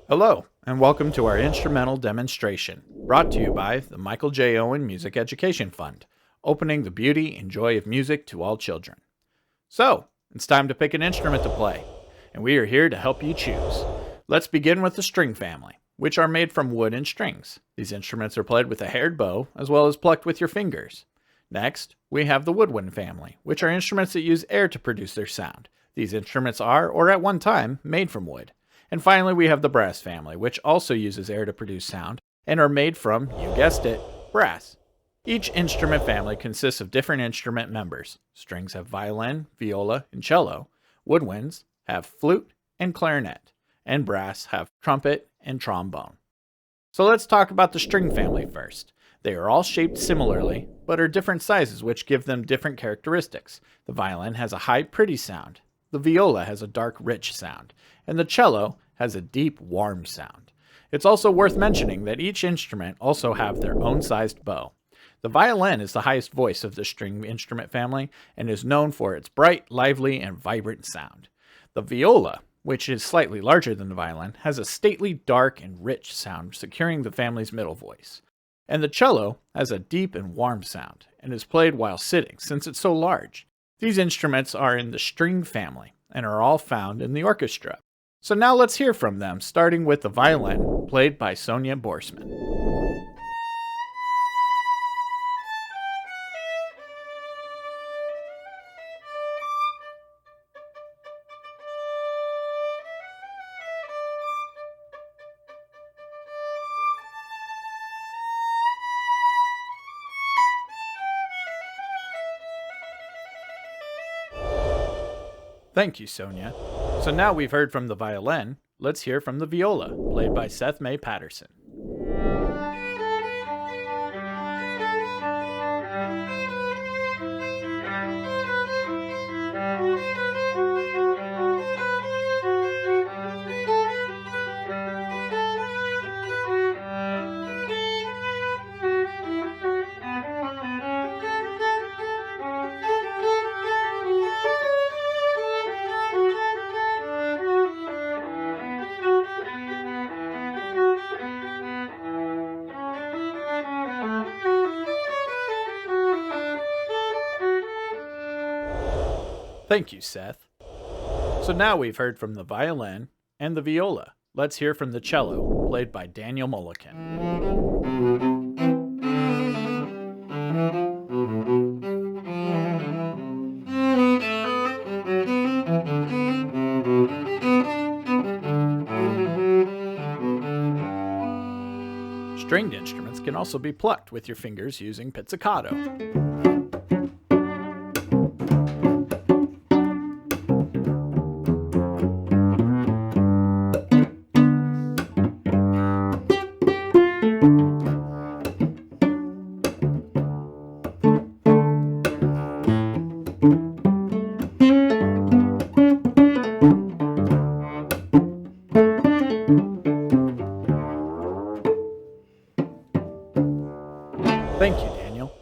Hello, and welcome to our instrumental demonstration, brought to you by the Michael J. Owen Music Education Fund, opening the beauty and joy of music to all children. So, it's time to pick an instrument to play, and we are here to help you choose. Let's begin with the string family, which are made from wood and strings. These instruments are played with a haired bow, as well as plucked with your fingers. Next, we have the woodwind family, which are instruments that use air to produce their sound. These instruments are, or at one time, made from wood. And finally, we have the brass family, which also uses air to produce sound, and are made from, you guessed it, brass. Each instrument family consists of different instrument members. Strings have violin, viola, and cello. Woodwinds have flute and clarinet. And brass have trumpet and trombone. So let's talk about the string family first. They are all shaped similarly, but are different sizes, which give them different characteristics. The violin has a high, pretty sound. The viola has a dark, rich sound, and the cello has a deep, warm sound. It's also worth mentioning that each instrument also have their own sized bow. The violin is the highest voice of the string instrument family and is known for its bright, lively, and vibrant sound. The viola, which is slightly larger than the violin, has a stately, dark, and rich sound, securing the family's middle voice. And the cello has a deep and warm sound and is played while sitting since it's so large. These instruments are in the string family and are all found in the orchestra. So now let's hear from them, starting with the violin, played by Sonja Borsman. Thank you, Sonja. So now we've heard from the violin, let's hear from the viola, played by Seth May-Patterson. Thank you, Seth. So now we've heard from the violin and the viola. Let's hear from the cello, played by Daniel Mullikin. Stringed instruments can also be plucked with your fingers using pizzicato. Thank you, Daniel.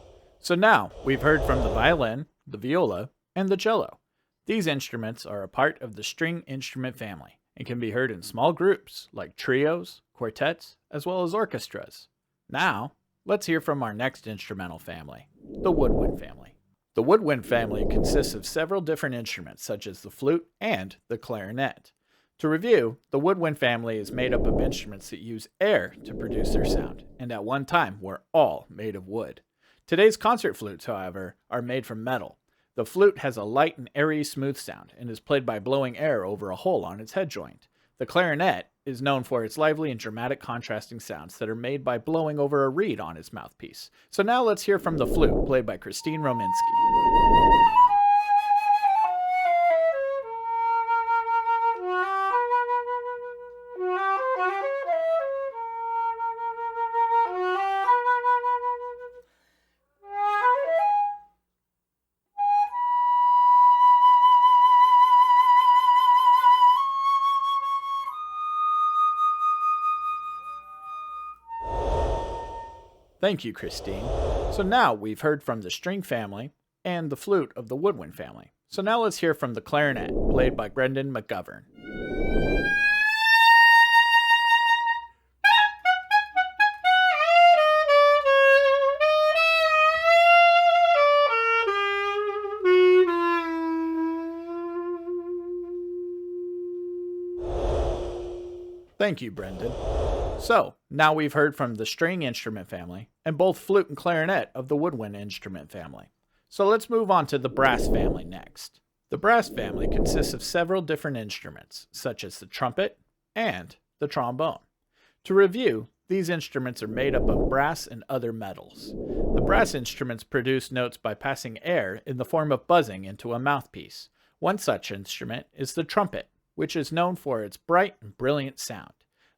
So now we've heard from the violin, the viola, and the cello. These instruments are a part of the string instrument family and can be heard in small groups like trios, quartets, as well as orchestras. Now, let's hear from our next instrumental family, the woodwind family. The woodwind family consists of several different instruments such as the flute and the clarinet. To review, the woodwind family is made up of instruments that use air to produce their sound, and at one time were all made of wood. Today's concert flutes, however, are made from metal. The flute has a light and airy smooth sound, and is played by blowing air over a hole on its head joint. The clarinet is known for its lively and dramatic contrasting sounds that are made by blowing over a reed on its mouthpiece. So now let's hear from the flute, played by Kristine Rominski. Thank you, Kristine. So now we've heard from the string family and the flute of the woodwind family. So now let's hear from the clarinet, played by McGovern. Thank you, Brendan. So, now we've heard from the string instrument family and both flute and clarinet of the woodwind instrument family. So let's move on to the brass family next. The brass family consists of several different instruments, such as the trumpet and the trombone. To review, these instruments are made up of brass and other metals. The brass instruments produce notes by passing air in the form of buzzing into a mouthpiece. One such instrument is the trumpet, which is known for its bright and brilliant sound.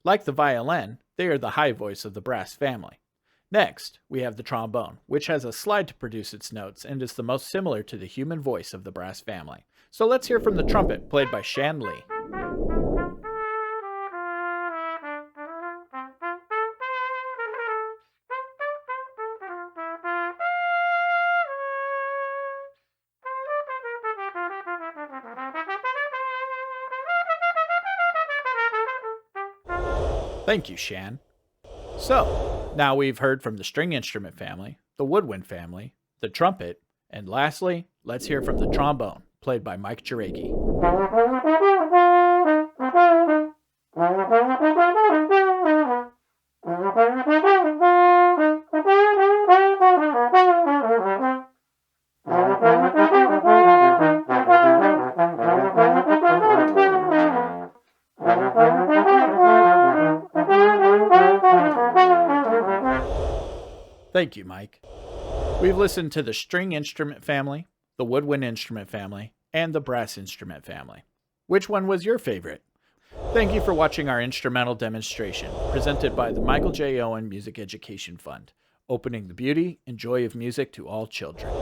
Like the violin, they are the high voice of the brass family. Next, we have the trombone, which has a slide to produce its notes and is the most similar to the human voice of the brass family. So let's hear from the trumpet, played by Shan. Thank you, Shan. So, now we've heard from the string instrument family, the woodwind family, the trumpet, and lastly, let's hear from the trombone, played by Mike Jauregui. Thank you, Mike. We've listened to the string instrument family, the woodwind instrument family, and the brass instrument family. Which one was your favorite? Thank you for watching our instrumental demonstration, presented by the Michael J. Owen Music Education Fund, opening the beauty and joy of music to all children.